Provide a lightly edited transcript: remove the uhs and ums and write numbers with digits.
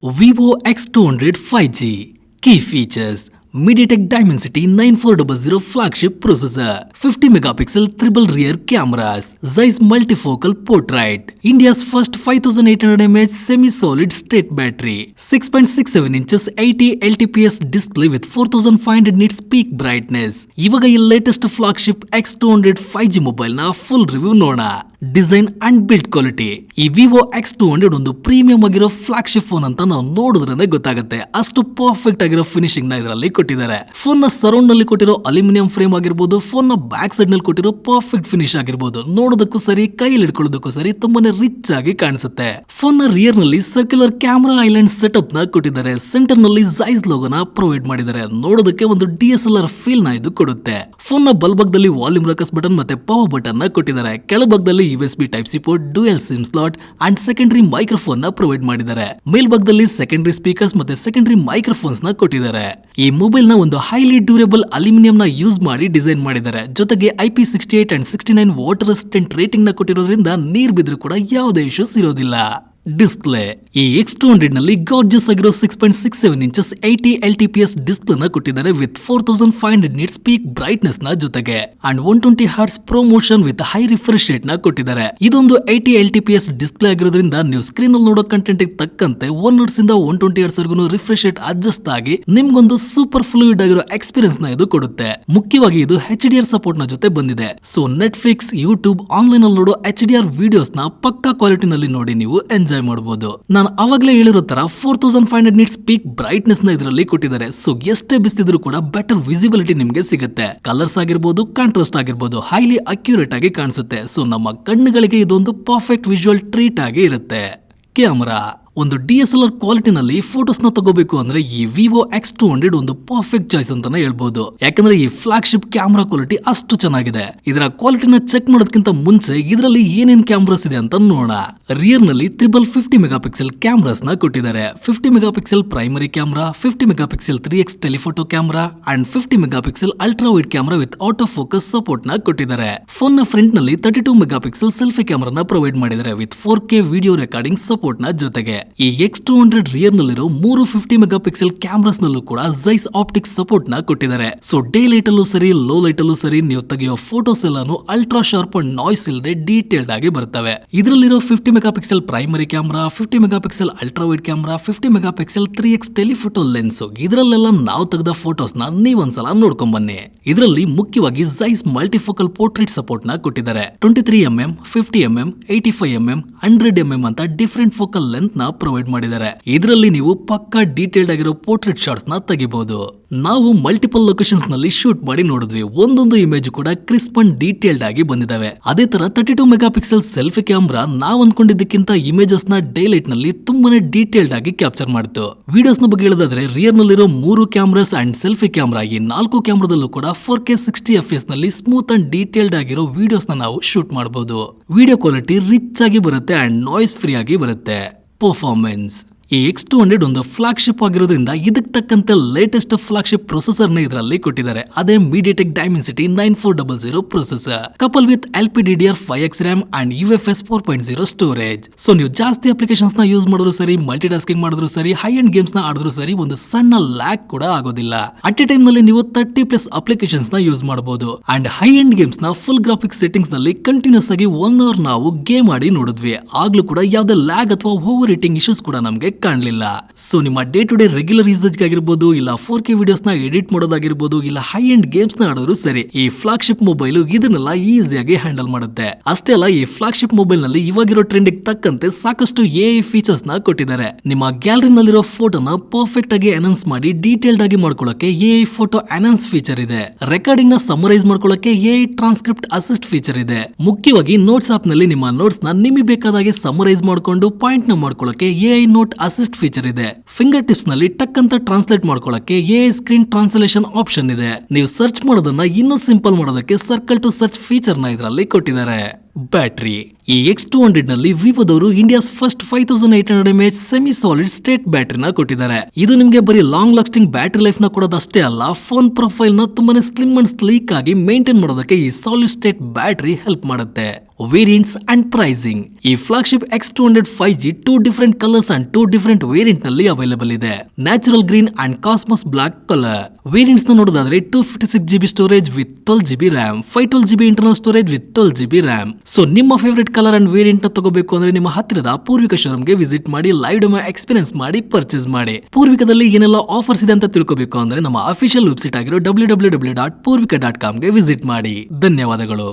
Vivo X200 5G. Key features: MediaTek Dimensity 9400 flagship processor, 50 megapixel triple rear cameras, Zeiss multifocal portrait, India's first 5800 mAh semi-solid state battery, 6.67 inches 80 LTPS display with 4500 nits peak brightness. ಇವಾಗ ಈ latest flagship X200 5G mobile ನ full review ನೋಡೋಣ. Design and build quality. ಈ Vivo X200 ಒಂದು premium ಆಗಿರೋ flagship phone ಅಂತ ನಾವು ನೋಡಿದ್ರೇನೆ ಗೊತ್ತಾಗುತ್ತೆ. ಅಷ್ಟು ಪರ್ಫೆಕ್ಟ್ ಆಗಿರೋ ಫಿನಿಶಿಂಗ್ ನ ಇದರಲ್ಲಿ ಕೊಟ್ಟಿದ್ದಾರೆ. ಫೋನ್ ನ ಸರೌಂಡ್ ನಲ್ಲಿ ಕೊಟ್ಟಿರೋ ಅಲ್ಯೂಮಿನಿಯಂ ಫ್ರೇಮ್ ಆಗಿರ್ಬೋದು, ಫೋನ್ ನ ಬ್ಯಾಕ್ ಸೈಡ್ ನಲ್ಲಿ ಕೊಟ್ಟಿರೋ ಪರ್ಫೆಕ್ಟ್ ಫಿನಿಶ್ ಆಗಿರ್ಬೋದು, ನೋಡೋದಕ್ಕೂ ಸರಿ, ಕೈಯಲ್ಲಿ ಹಿಡ್ಕೊಳ್ಳೋದಕ್ಕೂ ಸರಿ ತುಂಬಾನೇ ರಿಚ್ ಆಗಿ ಕಾಣಿಸುತ್ತೆ. ಫೋನ್ ನ ರಿಯರ್ ನಲ್ಲಿ ಸರ್ಕ್ಯುಲರ್ ಕ್ಯಾಮೆರಾ ಐಲ್ಯಾಂಡ್ ಸೆಟಪ್ ನ ಕೊಟ್ಟಿದ್ದಾರೆ. ಸೆಂಟರ್ ನಲ್ಲಿ Zeiss ಲೋಗೋನ ಪ್ರೊವೈಡ್ ಮಾಡಿದ್ದಾರೆ. ನೋಡೋದಕ್ಕೆ ಒಂದು DSLR ಫೀಲ್ ನ ಇದು ಕೊಡುತ್ತೆ. ಫೋನ್ ನ ಬಲಭಾಗದಲ್ಲಿ ವಾಲ್ಯೂಮ್ ರಾಕಸ್ ಬಟನ್ ಮತ್ತೆ ಪವರ್ ಬಟನ್ ನ ಕೊಟ್ಟಿದ್ದಾರೆ. ಕೆಳಭಾಗದಲ್ಲಿ USB Type-C port, dual SIM slot and secondary microphone ನ ಪ್ರೊವೈಡ್ ಮಾಡಿದ್ದಾರೆ. ಮೇಲ್ಭಾಗದಲ್ಲಿ ಸೆಕೆಂಡರಿ ಸ್ಪೀಕರ್ಸ್ ಮತ್ತೆ ಸೆಕೆಂಡರಿ ಮೈಕ್ರೋಫೋನ್ಸ್ ನ ಕೊಟ್ಟಿದ್ದಾರೆ. ಈ ಮೊಬೈಲ್ ನ ಒಂದು ಹೈಲಿ ಡ್ಯೂರೇಬಲ್ ಅಲ್ಯೂಮಿನಿಯಂ ನ ಯೂಸ್ ಮಾಡಿ ಡಿಸೈನ್ ಮಾಡಿದ್ದಾರೆ. ಜೊತೆಗೆ IP68 and 69 water resistant rating ನ ಕೊಟ್ಟಿರೋದ್ರಿಂದ ನೀರ್ ಬಿದ್ರೂ ಕೂಡ ಯಾವುದೇ ಇಶ್ಯೂಸ್ ಇರೋದಿಲ್ಲ. ಡಿಸ್ಪ್ಲೇ. ಈ X200 ನಲ್ಲಿ ಗಾರ್ಜಿಯಸ್ ಆಗಿರೋ 6.67 ಇಂಚಸ್ 80 LTPS ಡಿಸ್ಪ್ಲೇ ನ ಕೊಟ್ಟಿದ್ದಾರೆ ವಿತ್ 4500 ನಿಟ್ಸ್ ಪೀಕ್ ಬ್ರೈಟ್ನೆಸ್ ನ ಜೊತೆಗೆ and 120 hertz promotion with high refresh rate ನ ಕೊಟ್ಟಿದ್ದಾರೆ. ಇದೊಂದು 80 LTPS ಡಿಸ್ಪ್ಲೇ ಆಗಿರೋದ್ರಿಂದ ನೀವು ಸ್ಕ್ರೀನ್ ಅಲ್ಲಿ ನೋಡೋ ಕಂಟೆಂಟ್ ತಕ್ಕಂತೆ 1 ಹರ್ಟ್ಸ್ ಇಂದ 120 ಹರ್ಟ್ಸ್ ವರೆಗೂ ರಿಫ್ರೆಶ್ ರೇಟ್ ಅಡ್ಜಸ್ಟ್ ಆಗಿ ನಿಮ್ಗೊಂದು ಸೂಪರ್ ಫ್ಲೂಯಿಡ್ ಆಗಿರೋ ಎಕ್ಸ್ಪೀರಿಯನ್ಸ್ ನ ಇದು ಕೊಡುತ್ತೆ. ಮುಖ್ಯವಾಗಿ ಇದು HDR ಸಪೋರ್ಟ್ ನ ಜೊತೆ ಬಂದಿದೆ. ಸೊ ನೆಟ್ಫ್ಲಿಕ್ಸ್, ಯೂಟ್ಯೂಬ್, ಆನ್ಲೈನ್ ಅಲ್ಲಿ ನೋಡೋ HDR ವಿಡಿಯೋಸ್ ನ ಪಕ್ಕಾ ಕ್ವಾಲಿಟಿ ನಲ್ಲಿ ನೋಡಿ ನೀವು ಎಂಜಾಯ್ ಮಾಡಬಹುದು. ನಾನು ಅವಾಗಲೇ ಹೇಳಿರೋ ತರ 4500 ನಿಟ್ಸ್ ಪೀಕ್ ಬ್ರೈಟ್ನೆಸ್ ನ ಇದರಲ್ಲಿ ಕೊಟ್ಟಿದ್ದಾರೆ. ಸೊ ಎಷ್ಟೇ ಬಿಸ್ತಿದ್ರು ಕೂಡ ಬೆಟರ್ ವಿಸಿಬಿಲಿಟಿ ನಿಮ್ಗೆ ಸಿಗುತ್ತೆ. ಕಲರ್ಸ್ ಆಗಿರ್ಬೋದು, ಕಾಂಟ್ರಾಸ್ಟ್ ಆಗಿರ್ಬೋದು, ಹೈಲಿ ಅಕ್ಯುರೇಟ್ ಆಗಿ ಕಾಣಿಸುತ್ತೆ. ಸೊ ನಮ್ಮ ಕಣ್ಣುಗಳಿಗೆ ಇದೊಂದು ಪರ್ಫೆಕ್ಟ್ ವಿಜುವಲ್ ಟ್ರೀಟ್ ಆಗಿ ಇರುತ್ತೆ. ಕ್ಯಾಮರಾ. ಒಂದು DSLR ಕ್ವಾಲಿಟಿನಲ್ಲಿ ಫೋಟೋಸ್ ನ ತಗೋಬೇಕು ಅಂದ್ರೆ ಈ ವಿವೋ X200 ಒಂದು ಪರ್ಫೆಕ್ಟ್ ಚಾಯ್ಸ್ ಅಂತಾನೆ ಹೇಳ್ಬೋದು. ಯಾಕಂದ್ರೆ ಈ ಫ್ಲಾಗ್ಶಿಪ್ ಕ್ಯಾಮರಾ ಕ್ವಾಲಿಟಿ ಅಷ್ಟು ಚೆನ್ನಾಗಿದೆ. ಇದರ ಕ್ವಾಲಿಟಿನ ಚೆಕ್ ಮಾಡೋದಕ್ಕಿಂತ ಮುಂಚೆ ಇದರಲ್ಲಿ ಏನೇನ್ ಕ್ಯಾಮ್ರಾಸ್ ಇದೆ ಅಂತ ನೋಡೋಣ. ರಿಯರ್ ನಲ್ಲಿ 50 ಮೆಗಾಪಿಕ್ಸೆಲ್ ಕ್ಯಾಮ್ರಾಸ್ ನ ಕೊಟ್ಟಿದ್ದಾರೆ. 50 megapixel primary camera, 50 megapixel 3x telephoto camera and 50 megapixel ultra wide camera with auto focus support ನ ಕೊಟ್ಟಿದ್ದಾರೆ. ಫೋನ್ ನ ಫ್ರಂಟ್ ನಲ್ಲಿ 32 ಮೆಗಾಪಿಕ್ಸೆಲ್ ಸೆಲ್ಫಿ ಕ್ಯಾಮ್ರಾನ ಪ್ರೊವೈಡ್ ಮಾಡಿದ್ದಾರೆ with 4K video recording support ನ ಜೊತೆಗೆ. ಈ X200 ರಿಯರ್ ನಲ್ಲಿರೋ 50 ಮೆಗಾಪಿಕ್ಸೆಲ್ ಕ್ಯಾಮ್ರಾಸ್ ನಲ್ಲೂ ಕೂಡ Zeiss ಆಪ್ಟಿಕ್ಸ್ ಸಪೋರ್ಟ್ ನ ಕೊಟ್ಟಿದ್ದಾರೆ. ಸೊ ಡೇ ಲೈಟ್ ಅಲ್ಲೂ ಸರಿ, ಲೋ ಲೈಟ್ ಅಲ್ಲೂ ಸರಿ ನೀವು ತೆಗೆಯೋ ಫೋಟೋಸ್ ಎಲ್ಲಾನು ಅಲ್ಟ್ರಾ ಶಾರ್ಪ್ ಅಂಡ್ ನಾಯ್ಸ್ ಇಲ್ಲದೆ ಡೀಟೇಲ್ಡ್ ಆಗಿ ಬರ್ತವೆ. ಇದರಲ್ಲಿರೋ 50 megapixel primary camera, 50 megapixel ultra wide camera, 50 megapixel 3x telephoto lens, ಇದರಲ್ಲೆಲ್ಲ ನಾವು ತೆಗೆದ ಫೋಟೋಸ್ ನ ನೀವೊಂದ್ಸಲ ನೋಡ್ಕೊಂಡ್ ಬನ್ನಿ. ಇದರಲ್ಲಿ ಮುಖ್ಯವಾಗಿ Zeiss ಮಲ್ಟಿಫೋಕಲ್ ಪೋರ್ಟ್ರೇಟ್ ಸಪೋರ್ಟ್ ನ ಕೊಟ್ಟಿದ್ದಾರೆ. 23mm, 50mm, 85mm, 100mm ಅಂತ ಡಿಫರೆಂಟ್ ಫೋಕಲ್ ಲೆಂತ್ ನ ಪ್ರೊವೈಡ್ ಮಾಡಿದ್ದಾರೆ. ಇದರಲ್ಲಿ ನೀವು ಪಕ್ಕಾ ಡೀಟೇಲ್ಡ್ ಆಗಿರೋ ಪೋರ್ಟ್ರೇಟ್ ಶಾಟ್ಸ್ ನ ತೆಗಿಬಹುದು. ನಾವು ಮಲ್ಟಿಪಲ್ ಲೊಕೇಶನ್ಸ್ ನಲ್ಲಿ ಶೂಟ್ ಮಾಡಿ ನೋಡಿದ್ವಿ. ಒಂದೊಂದು ಇಮೇಜ್ ಕೂಡ ಕ್ರಿಸ್ಪ್ ಅಂಡ್ ಡೀಟೇಲ್ಡ್ ಆಗಿ ಬಂದಿದ್ದಾವೆ. ಅದೇ ತರ 32 ಮೆಗಾಪಿಕ್ಸೆಲ್ ಸೆಲ್ಫಿ ಕ್ಯಾಮ್ರಾ ನಾವು ಅನ್ಕೊಂಡಿದ್ದಕ್ಕಿಂತ ಇಮೇಜಸ್ ನ ಡೇ ಲೈಟ್ ನಲ್ಲಿ ತುಂಬಾನೇ ಡೀಟೇಲ್ಡ್ ಆಗಿ ಕ್ಯಾಪ್ಚರ್ ಮಾಡಿತು. ವಿಡಿಯೋಸ್ ನ ಬಗ್ಗೆ ಹೇಳೋದಾದ್ರೆ ರಿಯರ್ ನಲ್ಲಿರೋ 3 ಕ್ಯಾಮ್ರಾಸ್ ಅಂಡ್ ಸೆಲ್ಫಿ ಕ್ಯಾಮ್ರಾ, ಈ 4 ಕ್ಯಾಮ್ರಾದಲ್ಲೂ ಕೂಡ 4K 60fps ನಲ್ಲಿ ಸ್ಮೂತ್ ಅಂಡ್ ಡೀಟೇಲ್ಡ್ ಆಗಿರೋ ವಿಡಿಯೋಸ್ ನ ನಾವು ಶೂಟ್ ಮಾಡಬಹುದು. ವಿಡಿಯೋ ಕ್ವಾಲಿಟಿ ರಿಚ್ ಆಗಿ ಬರುತ್ತೆ ಅಂಡ್ ನಾಯ್ಸ್ ಫ್ರೀ ಆಗಿ ಬರುತ್ತೆ. ಪರ್ಫಾರ್ಮೆನ್ಸ್. ಈ X200 ಒಂದು ಫ್ಲಾಗ್ಶಿಪ್ ಆಗಿರೋದ್ರಿಂದ ಇದಕ್ಕೆ ತಕ್ಕಂತೆ ಲೇಟೆಸ್ಟ್ ಫ್ಲಾಗ್ಶಿಪ್ ಪ್ರೊಸೆಸರ್ ನ ಇದರಲ್ಲಿ ಕೊಟ್ಟಿದ್ದಾರೆ. ಅದೇ MediaTek Dimensity 9400 processor couple with LPDDR5X RAM and UFS 4.0 storage. So ನೀವು ಜಾಸ್ತಿ ಅಪ್ಲಿಕೇಶನ್ಸ್ ನ ಯೂಸ್ ಮಾಡಿದ್ರು ಸರಿ, ಮಲ್ಟಿ ಟಾಸ್ಕಿಂಗ್ ಮಾಡಿದ್ರು ಸರಿ, ಹೈ ಎಂಡ್ ಗೇಮ್ಸ್ ನ ಆಡಿದ್ರು ಸರಿ, ಒಂದು ಸಣ್ಣ ಲ್ಯಾಗ್ ಕೂಡ ಆಗೋದಿಲ್ಲ. ಅಟ್ ಎ ಟೈಮ್ ನಲ್ಲಿ ನೀವು 30+ ಅಪ್ಲಿಕೇಶನ್ಸ್ ನ ಯೂಸ್ ಮಾಡಬಹುದು. ಅಂಡ್ ಹೈ ಎಂಡ್ ಗೇಮ್ಸ್ ನ ಫುಲ್ ಗ್ರಾಫಿಕ್ಸ್ ಸೆಟ್ಟಿಂಗ್ಸ್ ನಲ್ಲಿ ಕಂಟಿನ್ಯೂಸ್ ಆಗಿ 1 ಅವರ್ ನಾವು ಗೇಮ್ ಆಡಿ ನೋಡಿದ್ವಿ. ಆಗ್ಲೂ ಕೂಡ ಯಾವುದೇ ಲ್ಯಾಗ್ ಅಥವಾ ಓವರ್ ಹೀಟಿಂಗ್ ಇಶ್ಯೂಸ್ ಕೂಡ ನಮಗೆ ಕಾಣಲಿಲ್ಲ. ಸೊ ನಿಮ್ಮ day to day regular usage ಆಗಿರ್ಬೋದು, ಇಲ್ಲ 4K ವಿಡಿಯೋಸ್ ನ ಎಡಿಟ್ ಮಾಡೋದಾಗಿರ್ಬೋದು, ಇಲ್ಲ ಹೈ ಎಂಡ್ ಗೇಮ್ಸ್ ನ ಆಡೋರು ಸರಿ, ಈ ಫ್ಲಾಗ್ಶಿಪ್ ಮೊಬೈಲ್ ಇದನ್ನೆಲ್ಲ ಈಸಿಯಾಗಿ ಹ್ಯಾಂಡಲ್ ಮಾಡುತ್ತೆ. ಅಷ್ಟೇ ಅಲ್ಲ, ಈ ಫ್ಲಾಗ್ಶಿಪ್ ಮೊಬೈಲ್ ನಲ್ಲಿ ಇವಾಗಿರೋ ಟ್ರೆಂಡ್ ತಕ್ಕಂತೆ ಸಾಕಷ್ಟು AI ಫೀಚರ್ಸ್ ನ ಕೊಟ್ಟಿದ್ದಾರೆ. ನಿಮ್ಮ ಗ್ಯಾಲರಿ ನಲ್ಲಿರೋ ಫೋಟೋನ ಪರ್ಫೆಕ್ಟ್ ಆಗಿ ಎನೌನ್ಸ್ ಮಾಡಿ ಡೀಟೇಲ್ಡ್ ಆಗಿ ಮಾಡ್ಕೊಳ್ಳೋಕೆ AI ಫೋಟೋ ಎನೌನ್ಸ್ ಫೀಚರ್ ಇದೆ. ರೆಕಾರ್ಡಿಂಗ್ ನ ಸಮರೈಸ್ ಮಾಡ್ಕೊಳ್ಳೋಕೆ AI ಟ್ರಾನ್ಸ್ಕ್ರಿಪ್ಟ್ ಅಸಿಸ್ಟ್ ಫೀಚರ್ ಇದೆ. ಮುಖ್ಯವಾಗಿ ನೋಟ್ಸ್ ಆಪ್ ನಲ್ಲಿ ನಿಮ್ಮ ನೋಟ್ಸ್ ನ ನಿಮಗೆ ಬೇಕಾದಾಗೆ ಸಮರೈಸ್ ಮಾಡ್ಕೊಂಡು ಪಾಯಿಂಟ್ ನ ಮಾಡ್ಕೊಳ್ಳೋಕೆ AI ನೋಟ್ ಅಸಿಸ್ಟ್ ಫೀಚರ್ ಇದೆ. ಫಿಂಗರ್ ಟಿಪ್ಸ್ ನಲ್ಲಿ ಟಕ್ ಅಂತ ಟ್ರಾನ್ಸ್ಲೇಟ್ ಮಾಡ್ಕೊಳ್ಳೋಕೆ AI ಸ್ಕ್ರೀನ್ ಟ್ರಾನ್ಸ್ಲೇಷನ್ ಆಪ್ಷನ್ ಇದೆ. ನೀವು ಸರ್ಚ್ ಮಾಡೋದನ್ನ ಇನ್ನೂ ಸಿಂಪಲ್ ಮಾಡೋದಕ್ಕೆ ಸರ್ಕಲ್ ಟು ಸರ್ಚ್ ಫೀಚರ್ ನ ಇದರಲ್ಲಿ ಕೊಟ್ಟಿದ್ದಾರೆ. ಬ್ಯಾಟರಿ. ಈ X200 ನಲ್ಲಿ ವಿವೋದವರು India's first 5800 mAh semi solid state ಬ್ಯಾಟರಿನ ಕೊಟ್ಟಿದ್ದಾರೆ. ಇದು ನಿಮಗೆ ಬರೀ ಲಾಂಗ್ ಲಾಸ್ಟಿಂಗ್ ಬ್ಯಾಟರಿ ಲೈಫ್ ನ ಕೊಡೋದಷ್ಟೇ ಅಲ್ಲ, ಫೋನ್ ಪ್ರೊಫೈಲ್ ನ ತುಂಬಾನೇ ಸ್ಲಿಮ್ ಅಂಡ್ ಸ್ಲೀಕ್ ಆಗಿ ಮೇಂಟೈನ್ ಮಾಡೋದಕ್ಕೆ ಈ ಸಾಲಿಡ್ ಸ್ಟೇಟ್ ಬ್ಯಾಟರಿ ಹೆಲ್ಪ್ ಮಾಡುತ್ತೆ. Variants and pricing. ಈ flagship X200 5G 2 different colours and 2 different variant ನಲ್ಲಿ ಅವೈಲೇಬಲ್ ಇದೆ. Natural green and cosmos black colour. Variants ನ ನೋಡೋದಾದ್ರೆ 256GB storage with 12GB RAM, 512GB internal storage with 12GB RAM. So ನಿಮ್ಮ favourite colour and variant ನ ತಗೋಬೇಕು ಅಂದ್ರೆ ನಿಮ್ಮ ಹತ್ತಿರದ ಪೂರ್ವಿಕ ಶೋರೂಮ್ಗೆ ವಿಸಿಟ್ ಮಾಡಿ, ಲೈವ್ ಡೆಮೋ ಎಕ್ಸ್ಪೀರಿಯನ್ಸ್ ಮಾಡಿ ಪರ್ಚೇಸ್ ಮಾಡಿ. ಪೂರ್ವಿಕದಲ್ಲಿ ಏನೆಲ್ಲ ಆಫರ್ಸ್ ಇದೆ ಅಂತ ತಿಳ್ಕೋಬೇಕು ಅಂದ್ರೆ ನಮ್ಮ ಅಫಿಷಿಯಲ್ ವೆಬ್ಸೈಟ್ ಆಗಿರೋ www.purvika.com ಗೆ ವಿಸಿಟ್ ಮಾಡಿ. ಧನ್ಯವಾದಗಳು.